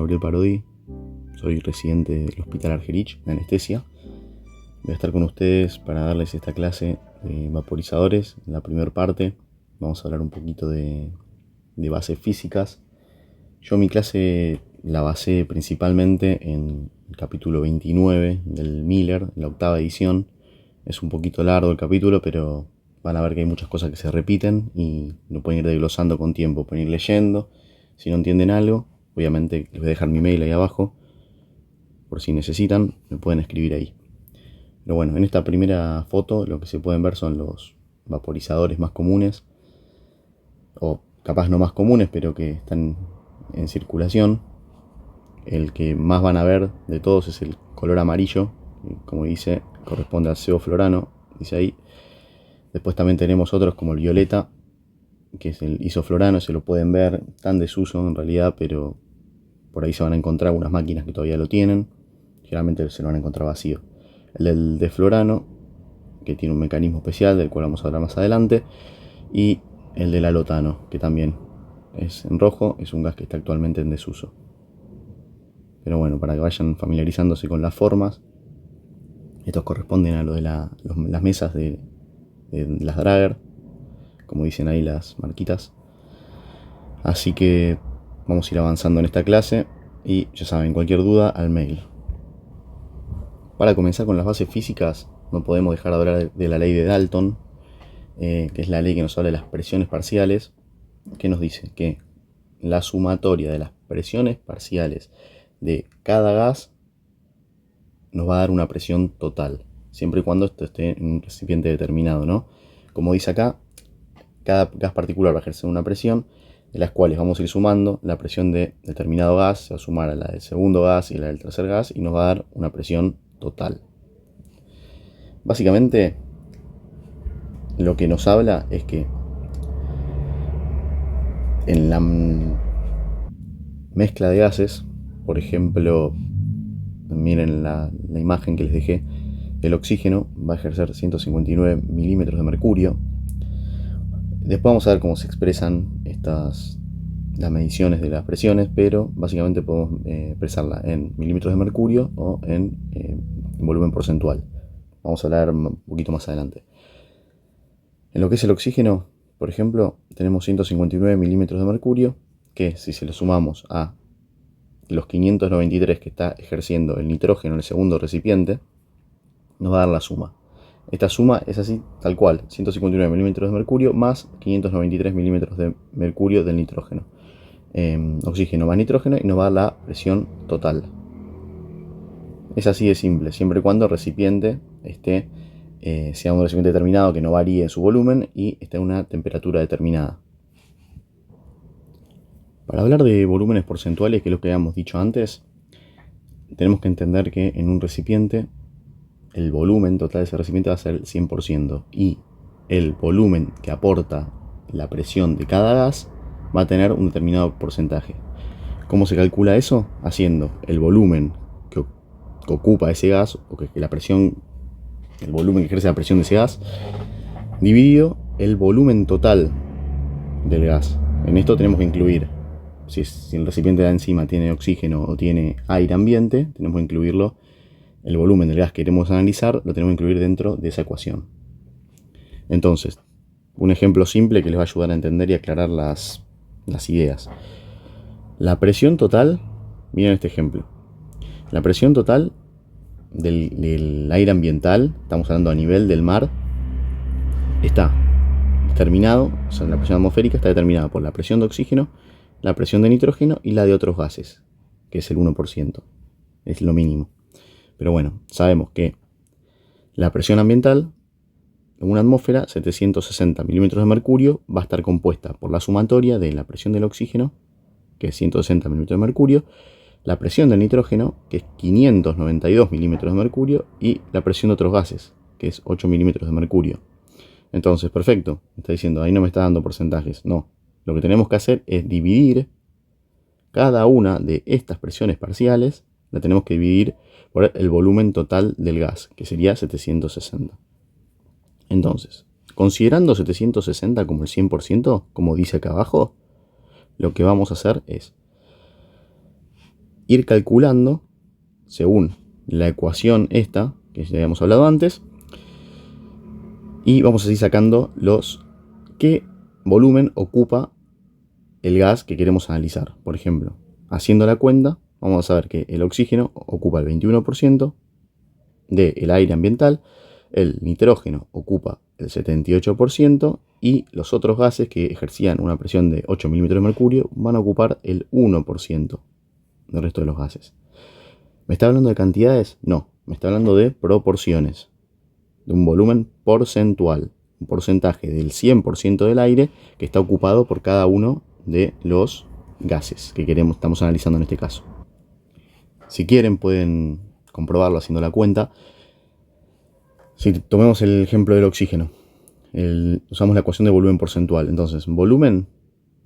Gabriel Parodi, soy residente del Hospital Argerich de Anestesia. Voy a estar con ustedes para darles esta clase de vaporizadores. En la primera parte vamos a hablar un poquito de bases físicas. Yo mi clase la basé principalmente en el capítulo 29 del Miller, la octava edición. Es un poquito largo el capítulo, pero van a ver que hay muchas cosas que se repiten y lo pueden ir desglosando con tiempo, pueden ir leyendo. Si no entienden algo, obviamente les voy a dejar mi mail ahí abajo, por si necesitan, me pueden escribir ahí. Pero bueno, en esta primera foto lo que se pueden ver son los vaporizadores más comunes, o capaz no más comunes, pero que están en circulación. El que más van a ver de todos es el color amarillo, que, como dice, corresponde al sevoflurano, dice ahí. Después también tenemos otros como el violeta, que es el isoflurano, se lo pueden ver, está en desuso en realidad, pero por ahí se van a encontrar algunas máquinas que todavía lo tienen. Generalmente se lo van a encontrar vacío. El del deflurano, que tiene un mecanismo especial del cual vamos a hablar más adelante, y el del alotano, que también es en rojo, es un gas que está actualmente en desuso. Pero bueno, para que vayan familiarizándose con las formas, estos corresponden a lo de las mesas de las Draeger, como dicen ahí las marquitas. Así que vamos a ir avanzando en esta clase y ya saben, cualquier duda al mail. Para comenzar con las bases físicas, no podemos dejar de hablar de la ley de Dalton, que es la ley que nos habla de las presiones parciales, que nos dice que la sumatoria de las presiones parciales de cada gas nos va a dar una presión total, siempre y cuando esto esté en un recipiente determinado, ¿no? Como dice acá, cada gas particular va a ejercer una presión, de las cuales vamos a ir sumando. La presión de determinado gas se va a sumar a la del segundo gas y la del tercer gas y nos va a dar una presión total. Básicamente lo que nos habla es que en la mezcla de gases, por ejemplo, miren la imagen que les dejé, el oxígeno va a ejercer 159 milímetros de mercurio. Después vamos a ver cómo se expresan las mediciones de las presiones, pero básicamente podemos expresarla en milímetros de mercurio o en volumen porcentual. Vamos a hablar un poquito más adelante. En lo que es el oxígeno, por ejemplo, tenemos 159 milímetros de mercurio, que si se lo sumamos a los 593 que está ejerciendo el nitrógeno en el segundo recipiente, nos va a dar la suma. Esta suma es así, tal cual, 159 milímetros de mercurio más 593 milímetros de mercurio del nitrógeno. Oxígeno más nitrógeno y nos va a dar la presión total. Es así de simple, siempre y cuando el recipiente sea un recipiente determinado que no varíe en su volumen y esté a una temperatura determinada. Para hablar de volúmenes porcentuales, que es lo que habíamos dicho antes, tenemos que entender que en un recipiente el volumen total de ese recipiente va a ser el 100% y el volumen que aporta la presión de cada gas va a tener un determinado porcentaje. ¿Cómo se calcula eso? Haciendo el volumen que ocupa ese gas, o que la presión, el volumen que ejerce la presión de ese gas, dividido el volumen total del gas. En esto tenemos que incluir, si el recipiente de encima tiene oxígeno o tiene aire ambiente, tenemos que incluirlo. El volumen del gas que queremos analizar lo tenemos que incluir dentro de esa ecuación. Entonces, un ejemplo simple que les va a ayudar a entender y aclarar las ideas. La presión total, miren este ejemplo. La presión total del aire ambiental, estamos hablando a nivel del mar, está determinado, o sea, la presión atmosférica está determinada por la presión de oxígeno, la presión de nitrógeno y la de otros gases, que es el 1%, es lo mínimo. Pero bueno, sabemos que la presión ambiental en una atmósfera, 760 milímetros de mercurio, va a estar compuesta por la sumatoria de la presión del oxígeno, que es 160 milímetros de mercurio, la presión del nitrógeno, que es 592 milímetros de mercurio, y la presión de otros gases, que es 8 milímetros de mercurio. Entonces, perfecto, me está diciendo, ahí no me está dando porcentajes. No, lo que tenemos que hacer es dividir cada una de estas presiones parciales, la tenemos que dividir por el volumen total del gas, que sería 760. Entonces, considerando 760 como el 100%, como dice acá abajo, lo que vamos a hacer es ir calculando según la ecuación esta que ya habíamos hablado antes, y vamos a ir sacando qué volumen ocupa el gas que queremos analizar. Por ejemplo, haciendo la cuenta, vamos a ver que el oxígeno ocupa el 21% del aire ambiental, el nitrógeno ocupa el 78% y los otros gases que ejercían una presión de 8 milímetros de mercurio van a ocupar el 1% del resto de los gases. ¿Me está hablando de cantidades? No, me está hablando de proporciones, de un volumen porcentual, un porcentaje del 100% del aire que está ocupado por cada uno de los gases que estamos analizando en este caso. Si quieren pueden comprobarlo haciendo la cuenta. Si tomemos el ejemplo del oxígeno, usamos la ecuación de volumen porcentual. Entonces, volumen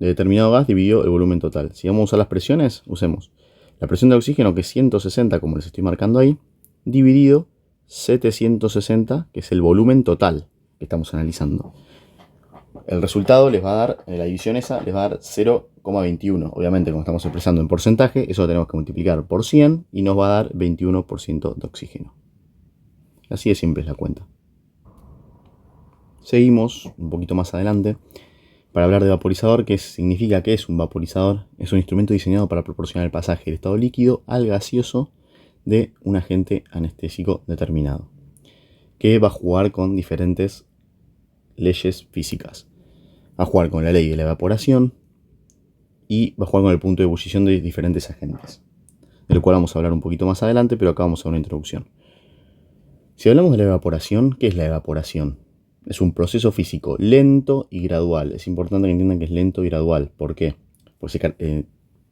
de determinado gas dividido el volumen total. Si vamos a usar las presiones, usemos la presión de oxígeno, que es 160, como les estoy marcando ahí, dividido 760, que es el volumen total que estamos analizando. El resultado les va a dar, la división esa, les va a dar 0,21. Obviamente, como estamos expresando en porcentaje, eso lo tenemos que multiplicar por 100 y nos va a dar 21% de oxígeno. Así de simple es la cuenta. Seguimos un poquito más adelante para hablar de vaporizador, que significa que es un vaporizador. Es un instrumento diseñado para proporcionar el pasaje del estado líquido al gaseoso de un agente anestésico determinado, que va a jugar con diferentes leyes físicas. Va a jugar con la ley de la evaporación y va a jugar con el punto de ebullición de diferentes agentes, del cual vamos a hablar un poquito más adelante, pero acá vamos a una introducción. Si hablamos de la evaporación, ¿qué es la evaporación? Es un proceso físico lento y gradual. Es importante que entiendan que es lento y gradual. ¿Por qué?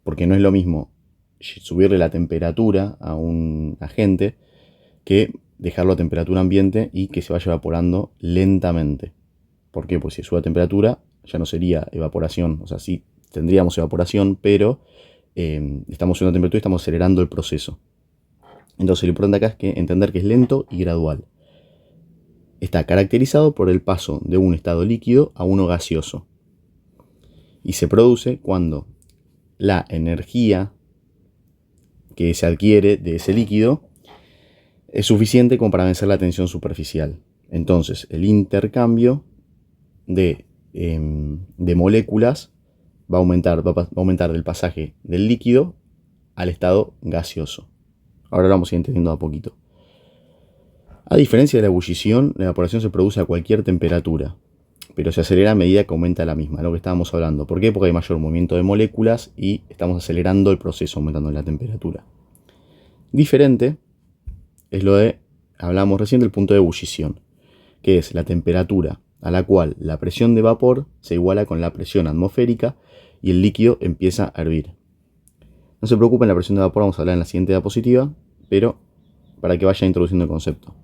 Porque no es lo mismo subirle la temperatura a un agente que dejarlo a temperatura ambiente y que se vaya evaporando lentamente. ¿Por qué? Pues si sube a temperatura ya no sería evaporación. O sea, sí tendríamos evaporación, pero estamos subiendo a temperatura y estamos acelerando el proceso. Entonces lo importante acá es que entender que es lento y gradual. Está caracterizado por el paso de un estado líquido a uno gaseoso. Y se produce cuando la energía que se adquiere de ese líquido es suficiente como para vencer la tensión superficial. Entonces el intercambio de moléculas va a aumentar del pasaje del líquido al estado gaseoso. Ahora lo vamos a ir entendiendo a poquito. A diferencia de la ebullición, la evaporación se produce a cualquier temperatura, pero se acelera a medida que aumenta la misma, lo que estábamos hablando. ¿Por qué? Porque hay mayor movimiento de moléculas y estamos acelerando el proceso, aumentando la temperatura. Diferente es lo de, hablamos recién del punto de ebullición, que es la temperatura a la cual la presión de vapor se iguala con la presión atmosférica y el líquido empieza a hervir. No se preocupen, la presión de vapor vamos a hablar en la siguiente diapositiva, pero para que vaya introduciendo el concepto.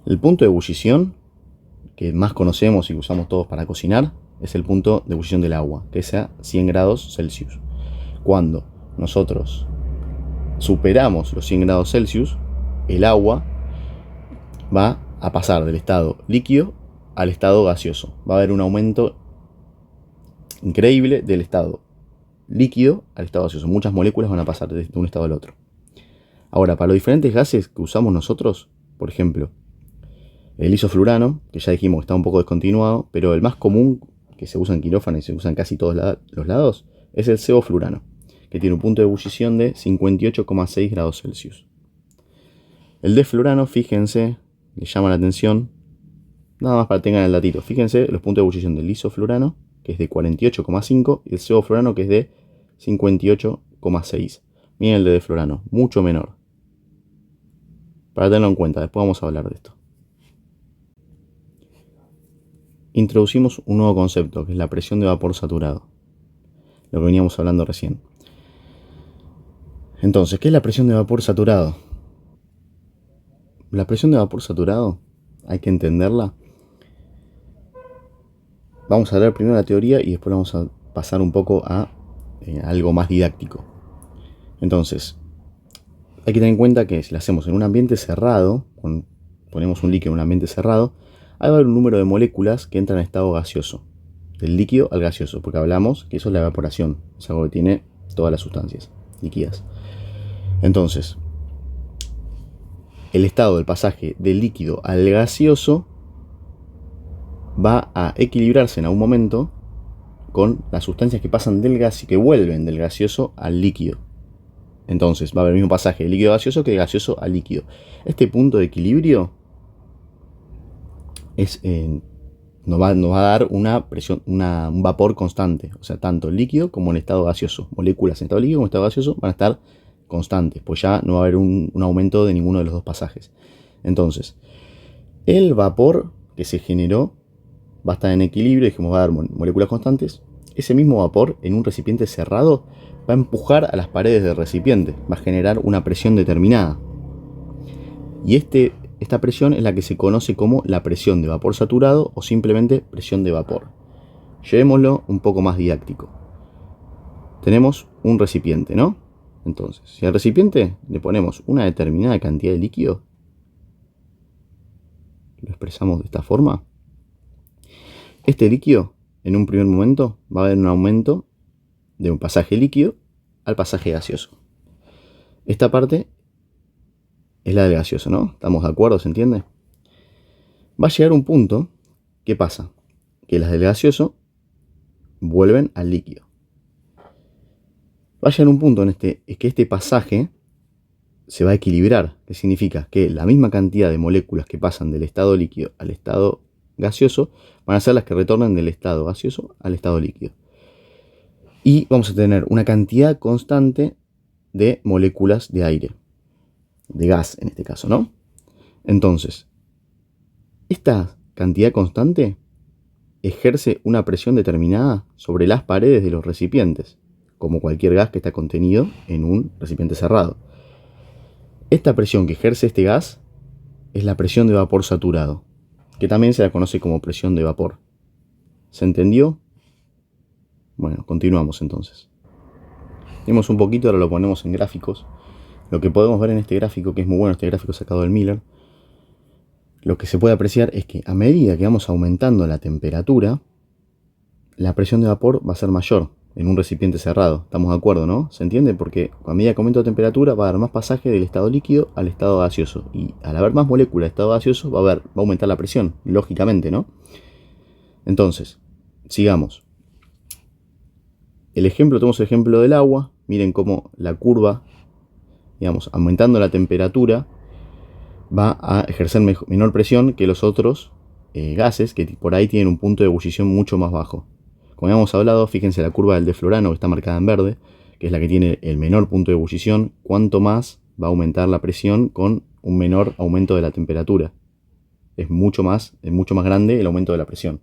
El punto de ebullición, que más conocemos y usamos todos para cocinar, es el punto de ebullición del agua, que es a 100 grados Celsius. Cuando nosotros superamos los 100 grados Celsius, el agua va a pasar del estado líquido al estado gaseoso. Va a haber un aumento increíble del estado líquido al estado gaseoso. Muchas moléculas van a pasar de un estado al otro. Ahora, para los diferentes gases que usamos nosotros, por ejemplo, el isoflurano, que ya dijimos que está un poco descontinuado, pero el más común que se usa en quirófano y se usa en casi todos los lados, es el sevoflurano, que tiene un punto de ebullición de 58,6 grados Celsius. El desflurano, fíjense, le llama la atención, nada más para que tengan el datito. Fíjense los puntos de ebullición del isoflurano, que es de 48,5, y el sevoflurano, que es de 58,6. Miren el de desflurano, mucho menor. Para tenerlo en cuenta, después vamos a hablar de esto. Introducimos un nuevo concepto, que es la presión de vapor saturado, lo que veníamos hablando recién. Entonces, ¿qué es la presión de vapor saturado? La presión de vapor saturado, hay que entenderla. Vamos a hablar primero de la teoría y después vamos a pasar un poco a algo más didáctico. Entonces, hay que tener en cuenta que si lo hacemos en un ambiente cerrado, ponemos un líquido en un ambiente cerrado, ahí va a haber un número de moléculas que entran en estado gaseoso, del líquido al gaseoso, porque hablamos que eso es la evaporación, es algo que tiene todas las sustancias. líquidas. Entonces, el estado del pasaje del líquido al gaseoso va a equilibrarse en algún momento con las sustancias que pasan del gas y que vuelven del gaseoso al líquido. Entonces va a haber el mismo pasaje de líquido a gaseoso que de gaseoso a líquido. Este punto de equilibrio nos va a dar una presión, un vapor constante. O sea, tanto el líquido como el estado gaseoso. Moléculas en estado líquido como en estado gaseoso van a estar constantes, pues ya no va a haber un aumento de ninguno de los dos pasajes. Entonces, el vapor que se generó va a estar en equilibrio, dijimos, va a dar moléculas constantes. Ese mismo vapor en un recipiente cerrado va a empujar a las paredes del recipiente, va a generar una presión determinada. Y esta presión es la que se conoce como la presión de vapor saturado o simplemente presión de vapor. Llevémoslo un poco más didáctico. Tenemos un recipiente, ¿no? Entonces, si al recipiente le ponemos una determinada cantidad de líquido, lo expresamos de esta forma. Este líquido, en un primer momento, va a haber un aumento de un pasaje líquido al pasaje gaseoso. Esta parte es la del gaseoso, ¿no? ¿Estamos de acuerdo? ¿Se entiende? Va a llegar un punto, ¿qué pasa? Que las del gaseoso vuelven al líquido. Va a llegar un punto es que este pasaje se va a equilibrar, que significa que la misma cantidad de moléculas que pasan del estado líquido al estado gaseoso van a ser las que retornan del estado gaseoso al estado líquido. Y vamos a tener una cantidad constante de moléculas de aire, de gas en este caso, ¿no? Entonces, esta cantidad constante ejerce una presión determinada sobre las paredes de los recipientes, como cualquier gas que está contenido en un recipiente cerrado. Esta presión que ejerce este gas es la presión de vapor saturado, que también se la conoce como presión de vapor. ¿Se entendió? Bueno, continuamos entonces. Vimos un poquito, ahora lo ponemos en gráficos. Lo que podemos ver en este gráfico, que es muy bueno, este gráfico sacado del Miller, lo que se puede apreciar es que a medida que vamos aumentando la temperatura, la presión de vapor va a ser mayor en un recipiente cerrado. ¿Estamos de acuerdo, no? ¿Se entiende? Porque a medida que aumento la temperatura va a haber más pasaje del estado líquido al estado gaseoso. Y al haber más moléculas de estado gaseoso va a aumentar la presión, lógicamente, ¿no? Entonces, sigamos. Tenemos el ejemplo del agua. Miren cómo la curva, digamos, aumentando la temperatura, va a ejercer menor presión que los otros gases que por ahí tienen un punto de ebullición mucho más bajo. Como habíamos hablado, fíjense la curva del deflorano que está marcada en verde, que es la que tiene el menor punto de ebullición. Cuanto más va a aumentar la presión con un menor aumento de la temperatura. Es mucho más grande el aumento de la presión.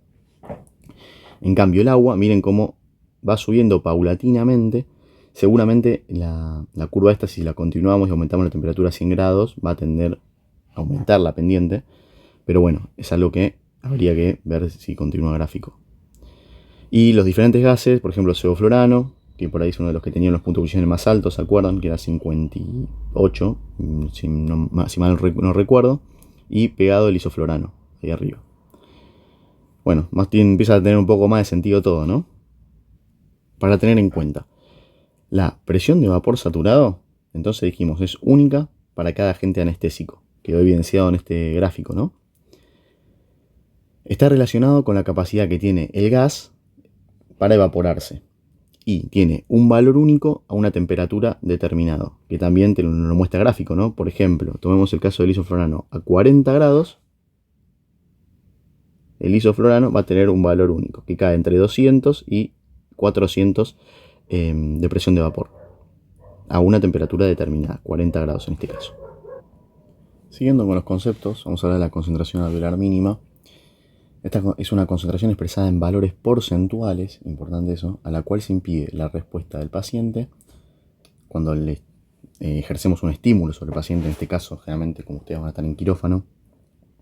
En cambio el agua, miren cómo va subiendo paulatinamente. Seguramente la curva esta, si la continuamos y aumentamos la temperatura a 100 grados, va a tender a aumentar la pendiente. Pero bueno, es algo que habría que ver si continúa gráfico. Y los diferentes gases, por ejemplo el sevoflorano, que por ahí es uno de los que tenían los puntos de ebullición más altos, ¿se acuerdan? Que era 58, si mal no recuerdo. Y pegado el isoflorano, ahí arriba. Bueno, empieza a tener un poco más de sentido todo, ¿no? Para tener en cuenta, la presión de vapor saturado, entonces dijimos, es única para cada agente anestésico. Quedó evidenciado en este gráfico, ¿no? Está relacionado con la capacidad que tiene el gas para evaporarse. Y tiene un valor único a una temperatura determinada, que también te lo muestra gráfico, ¿no? Por ejemplo, tomemos el caso del isoflorano. A 40 grados, el isoflorano va a tener un valor único, que cae entre 200 y 400 de presión de vapor, a una temperatura determinada, 40 grados en este caso. Siguiendo con los conceptos, vamos a hablar de la concentración alveolar mínima. Esta es una concentración expresada en valores porcentuales, importante eso, a la cual se impide la respuesta del paciente cuando le ejercemos un estímulo sobre el paciente. En este caso, generalmente, como ustedes van a estar en quirófano,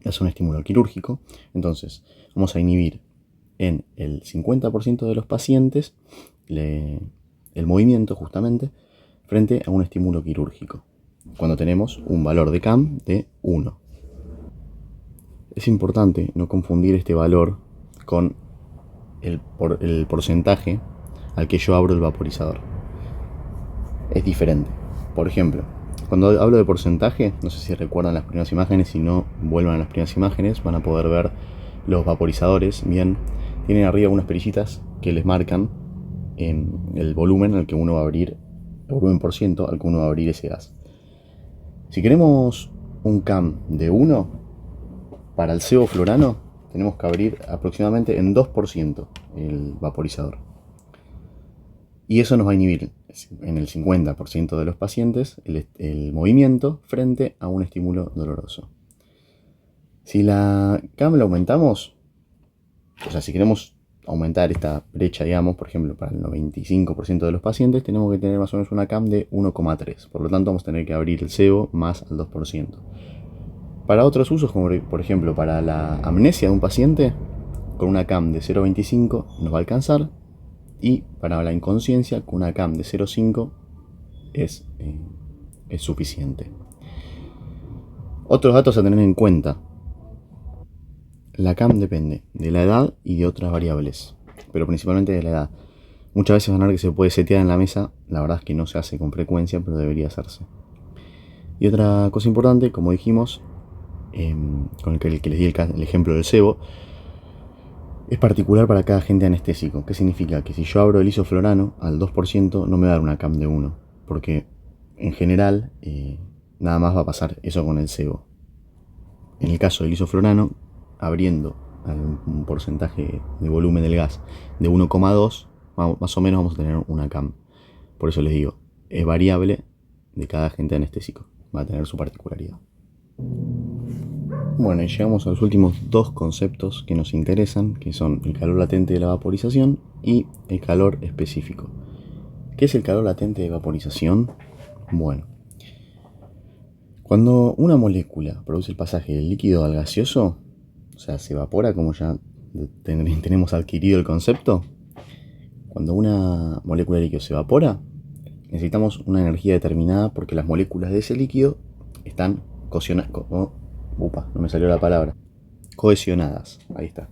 es un estímulo quirúrgico. Entonces, vamos a inhibir en el 50% de los pacientes el movimiento, justamente, frente a un estímulo quirúrgico, cuando tenemos un valor de CAM de 1. Es importante no confundir este valor con el porcentaje al que yo abro el vaporizador. es diferente. Por ejemplo, cuando hablo de porcentaje, no sé si recuerdan las primeras imágenes, si no, vuelvan a las primeras imágenes, van a poder ver los vaporizadores. Bien, tienen arriba unas perillitas que les marcan el volumen al que uno va a abrir, el volumen por ciento al que uno va a abrir ese gas. Si queremos un CAM de 1, para el sebo florano tenemos que abrir aproximadamente en 2% el vaporizador. Y eso nos va a inhibir en el 50% de los pacientes el movimiento frente a un estímulo doloroso. Si la CAM la aumentamos, o sea, si queremos aumentar esta brecha, digamos, por ejemplo, para el 95% de los pacientes, tenemos que tener más o menos una CAM de 1,3. Por lo tanto, vamos a tener que abrir el sebo más al 2%. Para otros usos, como por ejemplo para la amnesia de un paciente, con una CAM de 0,25 nos va a alcanzar. Y para la inconsciencia, con una CAM de 0,5 es suficiente. Otros datos a tener en cuenta. La CAM depende de la edad y de otras variables, pero principalmente de la edad. Muchas veces van a ver que se puede setear en la mesa, la verdad es que no se hace con frecuencia, pero debería hacerse. Y otra cosa importante, como dijimos, con el que les di el ejemplo del sebo, es particular para cada agente anestésico. ¿Qué significa? Que si yo abro el isoflorano al 2% no me va a dar una CAM de 1, porque en general nada más va a pasar eso con el sebo. En el caso del isoflorano, abriendo un porcentaje de volumen del gas de 1,2, más o menos vamos a tener una CAM. Por eso les digo, es variable de cada agente anestésico, va a tener su particularidad. Bueno, y llegamos a los últimos dos conceptos que nos interesan, que son el calor latente de la vaporización y el calor específico. ¿Qué es el calor latente de vaporización? Bueno, cuando una molécula produce el pasaje del líquido al gaseoso, o sea, se evapora, como ya tenemos adquirido el concepto. Cuando una molécula de líquido se evapora, necesitamos una energía determinada porque las moléculas de ese líquido están cohesionadas. Ahí está.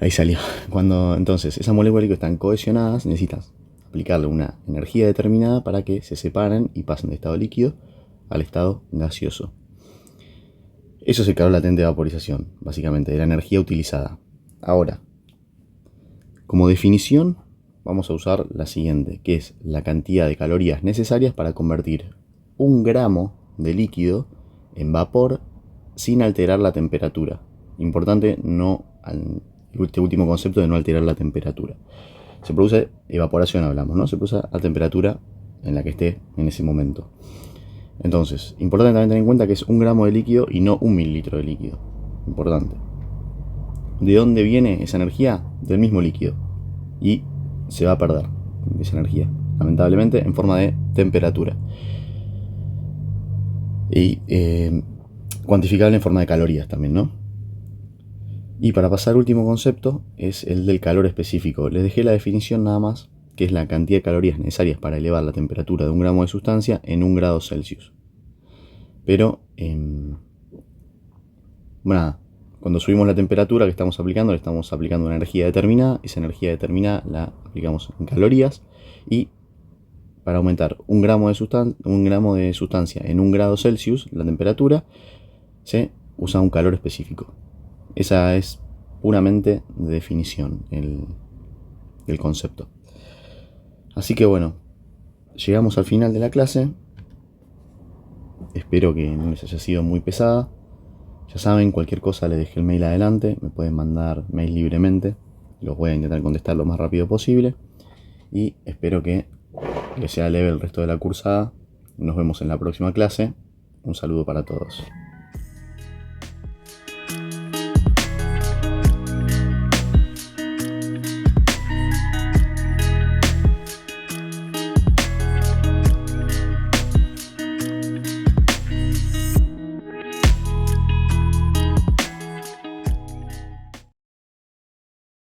Ahí salió. Cuando entonces esas moléculas de líquido están cohesionadas, necesitas aplicarle una energía determinada para que se separen y pasen de estado líquido al estado gaseoso. Eso es el calor latente de vaporización, básicamente, de la energía utilizada. Ahora, como definición, vamos a usar la siguiente, que es la cantidad de calorías necesarias para convertir 1 gramo de líquido en vapor sin alterar la temperatura. Importante, este último concepto de no alterar la temperatura. Se produce evaporación, hablamos, ¿no? Se produce a temperatura en la que esté en ese momento. Entonces, importante también tener en cuenta que es 1 gramo de líquido y no 1 mililitro de líquido. Importante. ¿De dónde viene esa energía? Del mismo líquido. Y se va a perder esa energía, lamentablemente, en forma de temperatura. Y cuantificable en forma de calorías también, ¿no? Y para pasar al último concepto, es el del calor específico. Les dejé la definición nada más, que es la cantidad de calorías necesarias para elevar la temperatura de 1 gramo de sustancia en 1 grado Celsius. Pero, bueno, cuando subimos la temperatura que estamos aplicando, le estamos aplicando una energía determinada. Esa energía determinada la aplicamos en calorías. Y para aumentar 1 gramo de sustancia en 1 grado Celsius, la temperatura, se usa un calor específico. Esa es puramente de definición el concepto. Así que bueno, llegamos al final de la clase. Espero que no les haya sido muy pesada. Ya saben, cualquier cosa les dejé el mail adelante. Me pueden mandar mail libremente. Los voy a intentar contestar lo más rápido posible. Y espero que les sea leve el resto de la cursada. Nos vemos en la próxima clase. Un saludo para todos.